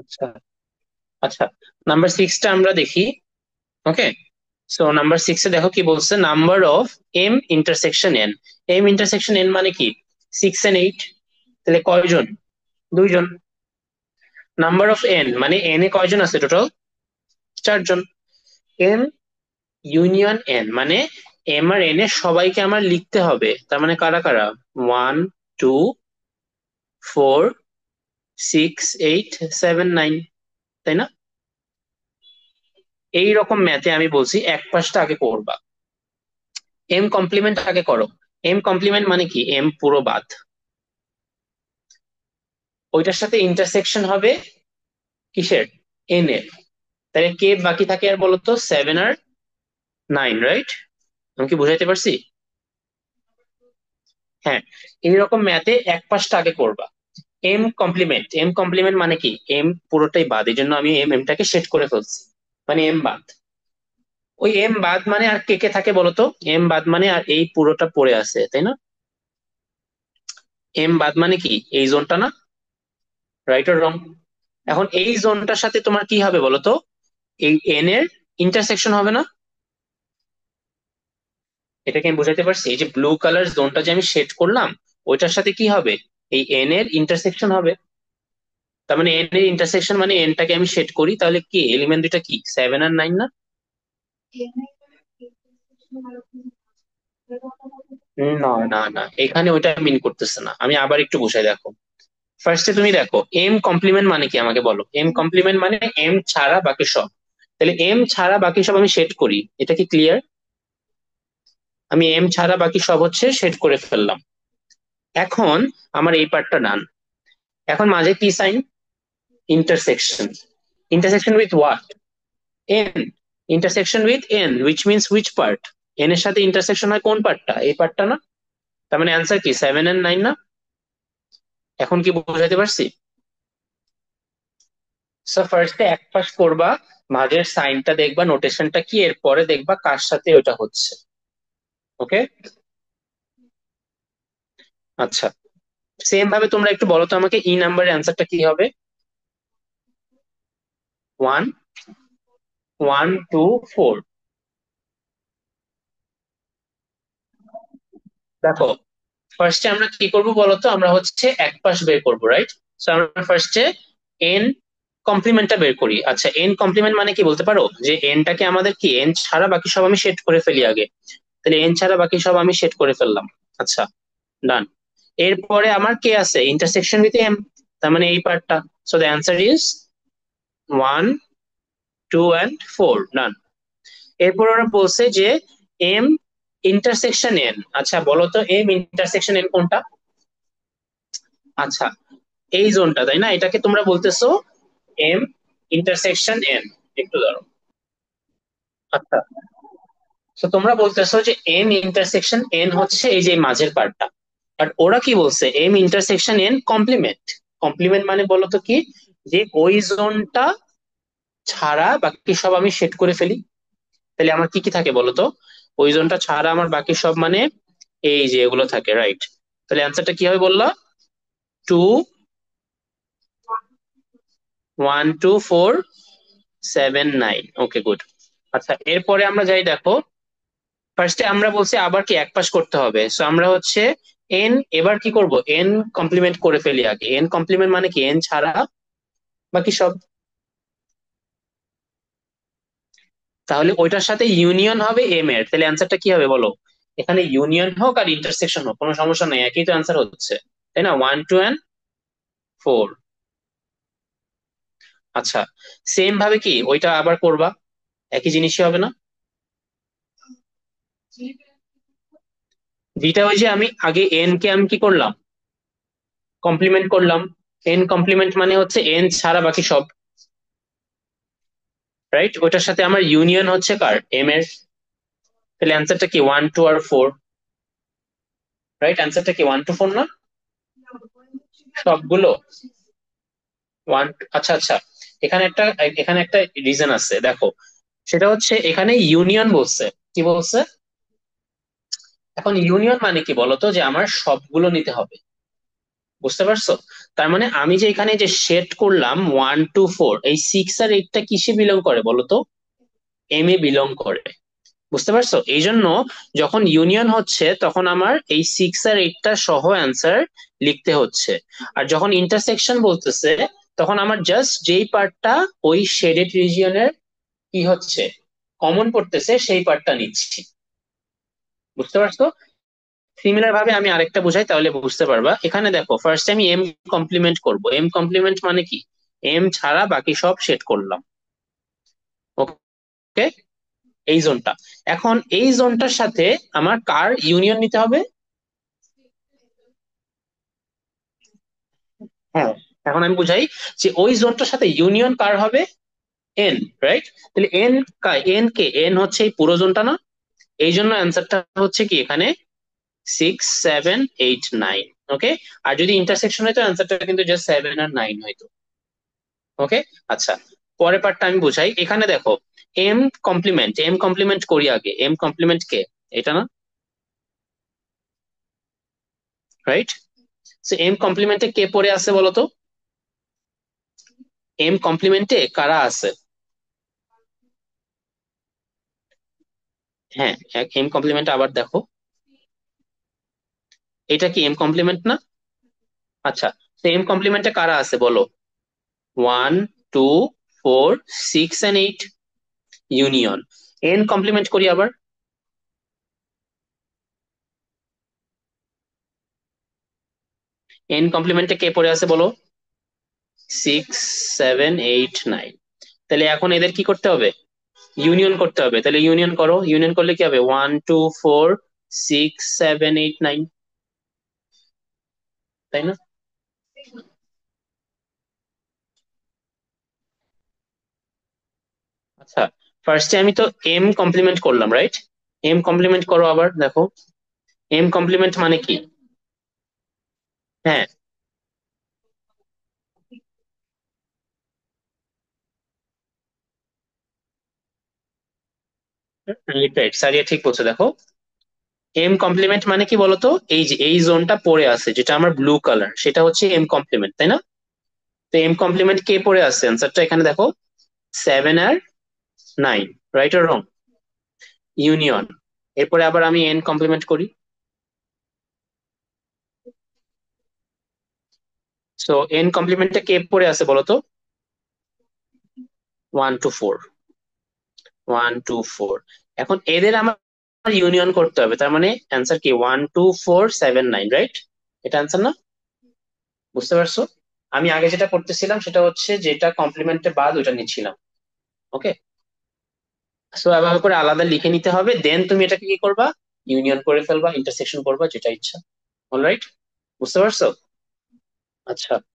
আচ্ছা আচ্ছা, নাম্বার সিক্সটা আমরা দেখি। ওকে, সো নাম্বার সিক্সে দেখো কি বলছে, number of M intersection N. M intersection N মানে কি? 6 and 8, তাহলে কয়জন? দুইজন। নাম্বার অফ এন মানে এন এ কয়জন আছে টোটাল? চারজন। এম ইউনিয়ন এন মানে এম আর এন এ সবাইকে আমার লিখতে হবে, তার মানে কারা কারা? 1, 2, 4, 6, 8, 7, 9, তাই না? এই রকম ম্যাথে আমি বলছি এক পাশটা আগে করবা, এম কমপ্লিমেন্ট আগে করো। এম কমপ্লিমেন্ট মানে কি? এম পুরো বাদ, ওইটার সাথে ইন্টারসেকশন হবে কিসের? এন এর। তাহলে কে বাকি থাকে আর বলো তো? 7 আর 9, রাইট? আমি কি বুঝাইতে পারছি? হ্যাঁ, এইরকম ম্যাথে এক পাশটা আগে করবা। এম কমপ্লিমেন্ট, এম কমপ্লিমেন্ট মানে কি? এম পুরোটাই বাদ, এই জন্য আমি এমটাকে সেট করে ফেলছি, মানে এম বাদ। ওই এম বাদ মানে আর কে কে থাকে বলো তো? এম বাদ মানে আর এই পুরোটা পড়ে আছে, তাই না? এম বাদ মানে কি? এই জোনটা না? Right or wrong? এখন এই জোনটার সাথে তোমার কি হবে বলো তো? এই এন এর ইন্টারসেকশন হবে না? এটাকে আমি বুঝাইতে পারছি? এই যে ব্লু কালার জোনটা যে আমি সেট করলাম, ওইটার সাথে কি হবে? এই এন এর ইন্টারসেকশন হবে। তার মানে এন এর ইন্টারসেকশন মানে এনটাকে আমি সেট করি, তাহলে কি এলিমেন্ট দুইটা কি? 7 আর 9 না? না না না, এখানে ওইটা মিন করতেছে না, আমি আবার একটু বুঝাই দেখো। ফার্স্টে তুমি দেখো এম কমপ্লিমেন্ট মানে কি আমাকে বলো? এম কমপ্লিমেন্ট মানে এম ছাড়া বাকি সব। তাহলে এম ছাড়া বাকি সব আমি সেট করি, এটা কি ক্লিয়ার? আমি এম ছাড়া বাকি সব হচ্ছে সেট করে ফেললাম। এখন আমার এই পার্টটা ডান। এখন মাঝে কি sign? Intersection. Intersection with what? N. Intersection with N, which means which part? N এর সাথে ইন্টারসেকশন হয় কোন পার্টটা? এই পার্টটা না? তার মানে অ্যান্সার কি? 7 and 9 না? এখন কি বোঝাতে পারছি? সো ফার্স্টে এক পাশ করবা, মাঝের সাইনটা দেখবা, নোটেশনটা কি, এরপরে দেখবা কার সাথে ওটা হচ্ছে। ওকে, আচ্ছা। সেম ভাবে তোমরা একটু বলো তো আমাকে, ই নাম্বারের অ্যান্সারটা কি হবে? ওয়ান, 1, 2, 4। দেখো ফার্স্টে আমরা কি করব বলতো, আমরা হচ্ছে এক পাশ বের করবো, রাইট? সো আমরা ফার্স্টে এন কমপ্লিমেন্টটা বের করি। আচ্ছা, এন কমপ্লিমেন্ট মানে কি বলতে পারো? যে এনটাকে আমাদের কি, এন ছাড়া বাকি সব আমি সেট করে ফেলি আগে। তাহলে এন ছাড়া বাকি সব আমি সেট করে ফেললাম। আচ্ছা, ডান। এরপরে আমার কে আছে? ইন্টারসেকশন উইথ এম, তার মানে এই পার্টটা। So the answer is 1, 2 and 4, ডান। এরপর ওরা বলছে যে এম ইন্টারসেকশন এন। আচ্ছা বলো তো এম ইন্টারসেকশন এন কোনটা? আচ্ছা, এই জোনটা, তাই না? এটাকে তোমরা বলতেছো এম ইন্টারসেকশন এন। একটু ধরো। আচ্ছা, তো তোমরা বলতেছো যে এম ইন্টারসেকশন এন হচ্ছে এই যে মাঝের পার্টটা। আর ওরা কি বলছে? M intersection N complement. Complement মানে বলো তো কি? যে ওই জোনটা ছাড়া বাকি সব আমি সেট করে ফেলি। তাহলে আমার কি কি থাকে বলো তো? ওই জোনটা ছাড়া আমার বাকি সব মানে এই যে এগুলো থাকে, রাইট? তাহলে অ্যান্সারটা কি হবে বললা? 2, 1, 2, 4, 7, 9। ওকে, গুড। আচ্ছা, এরপরে আমরা যাই দেখো। ফার্স্টে আমরা বলছি আবার কি এক পাশ করতে হবে, সো আমরা হচ্ছে এন এবার কি করব? এন কমপ্লিমেন্ট করে ফেলি আগে। এন কমপ্লিমেন্ট মানে কি? এন ছাড়া বাকি সব। তাহলে ওইটার সাথে ইউনিয়ন হবে এম এর, তাহলে অ্যান্সারটা কি হবে বলো? এখানে ইউনিয়ন হোক আর ইন্টারসেকশন হোক কোনো সমস্যা নেই, একই তো অ্যান্সার হচ্ছে, তাই না? 1, 2 and 4। আচ্ছা, সেম ভাবে কি ওইটা আবার করবা? একই জিনিসই হবে না? যেটা ওই যে আমি আগে এন কে আমি কি করলাম? কমপ্লিমেন্ট করলাম। এন কমপ্লিমেন্ট মানে হচ্ছে এন ছাড়া বাকি সব, রাইট? ওইটার সাথে আমার ইউনিয়ন হচ্ছে কার? এম এর। তাহলে অ্যান্সারটা কি? 1, 2 আর 4, রাইট? অ্যান্সারটা কি 1, 2, 4 না? সবগুলো ওয়ান। আচ্ছা আচ্ছা, এখানে একটা এখানে একটা রিজন আছে দেখো। সেটা হচ্ছে এখানে ইউনিয়ন বলছে। কি বলছে? এখন ইউনিয়ন মানে কি বলতো? যে আমার সবগুলো নিতে হবে। বুঝতে পারছো? তার মানে আমি যে এখানে যে সেট করলাম 1 2 4, এই 6 আর 8টা কিসে বিলং করে বলো তো? এম এ বিলং করে। বুঝতে পারছো? এই জন্য যখন ইউনিয়ন হচ্ছে তখন আমার এই 6 আর 8টা সহ অ্যান্সার লিখতে হচ্ছে। আর যখন ইন্টারসেকশন বলতেছে তখন আমার জাস্ট যেই পার্টটা ওই শেডেড রিজিয়নের কি হচ্ছে, কমন পড়তেছে সেই পার্টটা নিচ্ছি। বুঝতে পারছো? সিমিলার ভাবে আমি আরেকটা বুঝাই তাহলে বুঝতে পারবা। এখানে দেখো, ফার্স্ট আমি এম কমপ্লিমেন্ট করব। এম কমপ্লিমেন্ট মানে কি? এম ছাড়া বাকি সব সেট করলাম। ওকে, এই জোনটা। এখন এই জোনটার সাথে আমার কার ইউনিয়ন নিতে হবে? হ্যাঁ, এখন আমি বুঝাই যে ওই জোনটার সাথে ইউনিয়ন কার হবে? N, right? তাহলে এন, এন কে, এন হচ্ছে এই পুরো জোনটা না? এই জন্য অ্যান্সারটা হচ্ছে কি এখানে 6 7 8 9। ওকে, আর যদি ইন্টারসেকশন হতো অ্যান্সারটা কিন্তু জাস্ট 7 আর 9 হইতো। ওকে, আচ্ছা, পরের পার্টটা আমি বুঝাই। এখানে দেখো, এম কমপ্লিমেন্ট, এম কমপ্লিমেন্ট করি আগে। এম কমপ্লিমেন্ট কে? এটা না? রাইট? সো এম কমপ্লিমেন্টে কে পড়ে আছে বলো তো? এম কমপ্লিমেন্টে কারা আছে? হ্যাঁ, এম কমপ্লিমেন্ট আবার দেখো, এটা কি এম কমপ্লিমেন্ট না? আচ্ছা, তো এম কমপ্লিমেন্টে কারা আছে বলো? 1 2 4 6 and 8, ইউনিয়ন। এন কমপ্লিমেন্ট করি আবার। এন কমপ্লিমেন্টে কে পড়ে আছে বলো? 6 7 8 9। তাহলে এখন এদের কি করতে হবে? ইউনিয়ন করতে হবে। তাহলে ইউনিয়ন করো, ইউনিয়ন করলে কি হবে? 1 2 4 6 7 8 9, তাই না? আচ্ছা, ফার্স্টে আমি তো এম কমপ্লিমেন্ট করলাম, রাইট? এম কমপ্লিমেন্ট করো আবার দেখো। এম কমপ্লিমেন্ট মানে কি? হ্যাঁ, রাইট রাইট, সারিয়া ঠিক বলছো। দেখো, এম কমপ্লিমেন্ট মানে কি বলতো? এই যে এই জোনটা পড়ে আছে যেটা আমার ব্লু কালার, সেটা হচ্ছে এম কমপ্লিমেন্ট, তাই না? তো এম কমপ্লিমেন্ট কে পড়ে আছে অ্যান্সারটা এখানে দেখো, 7 আর 9। রাইট আর রং? ইউনিয়ন। এরপরে আবার আমি এন কমপ্লিমেন্ট করি। সো এন কমপ্লিমেন্টে কে পড়ে আছে বলতো? 1 2 4। 1 2 4। এখন এদের আমার ইউনিয়ন করতে হবে, তার মানে অ্যান্সার কি? 1 2 4 7 9, রাইট? এটা অ্যান্সার না? বুঝতে পারছো? আমি আগে যেটা করতেছিলাম সেটা হচ্ছে যেটা কমপ্লিমেন্টে বাদ ওটা নিচ্ছিলাম। ওকে, সো এভাবে করে আলাদা লিখে নিতে হবে, দেন তুমি এটাকে কি করবা? ইউনিয়ন করে ফেলবা, ইন্টারসেকশন করবা, যেটা ইচ্ছা। অলরাইট? বুঝতে পারছো? আচ্ছা।